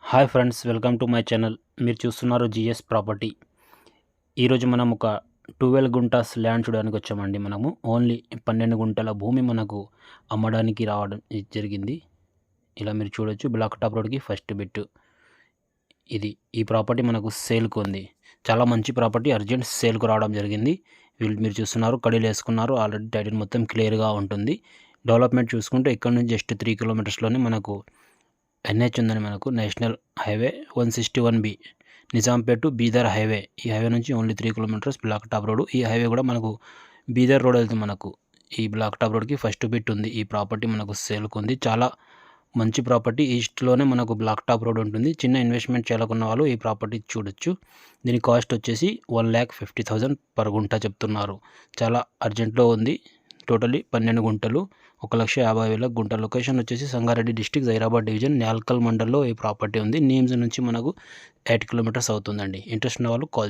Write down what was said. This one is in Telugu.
Hi friends, welcome to my channel. మీరు చూస్తున్నారు జిఎస్ ప్రాపర్టీ. ఈరోజు మనం ఒక 12 గుంటాస్ ల్యాండ్ చూడడానికి వచ్చామండి. మనము ఓన్లీ 12 గుంటల భూమి మనకు అమ్మడానికి రావడం జరిగింది. ఇలా మీరు చూడొచ్చు, బ్లాక్ టాప్ రోడ్కి ఫస్ట్ బిట్ ఇది. ఈ ప్రాపర్టీ మనకు సేల్కు ఉంది. చాలా మంచి ప్రాపర్టీ, అర్జెంట్ సేల్కు రావడం జరిగింది. మీరు చూస్తున్నారు, కడీలు వేసుకున్నారు. ఆల్రెడీ టైటిల్ మొత్తం క్లియర్గా ఉంటుంది. డెవలప్మెంట్ చూసుకుంటే ఇక్కడ నుంచి జస్ట్ 3 కిలోమీటర్స్లోనే మనకు ఎన్హెచ్ ఉందని, మనకు national highway 161B Nizampet to Bidar highway. ఈ హైవే నుంచి only 3 kilometres black top road. ఈ హైవే కూడా మనకు బీదర్ రోడ్ వెళ్తుంది. మనకు ఈ బ్లాక్ టాప్ రోడ్కి ఫస్ట్ బిట్ ఉంది. ఈ ప్రాపర్టీ మనకు సేల్కు ఉంది. చాలా మంచి ప్రాపర్టీ. ఈస్ట్లోనే మనకు బ్లాక్ టాప్ రోడ్ ఉంటుంది. చిన్న ఇన్వెస్ట్మెంట్ చేయాలనుకున్న వాళ్ళు ఈ ప్రాపర్టీ చూడొచ్చు. దీని కాస్ట్ వచ్చేసి 1,50,000 పర్ గుంట చెప్తున్నారు. చాలా అర్జెంట్లో ఉంది. టోటలీ 12 గుంటలు, 1,50,000 గుంట. లొకేషన్ వచ్చేసి సంగారెడ్డి డిస్టిక్, జైరాబాద్ డివిజన్, న్యాల్కల్ మండల్లో ఈ ప్రాపర్టీ ఉంది. నీమ్స్ నుంచి మనకు 8 కిలోమీటర్స్ అవుతుందండి. ఇంట్రెస్ట్ ఉన్న వాళ్ళు కాల్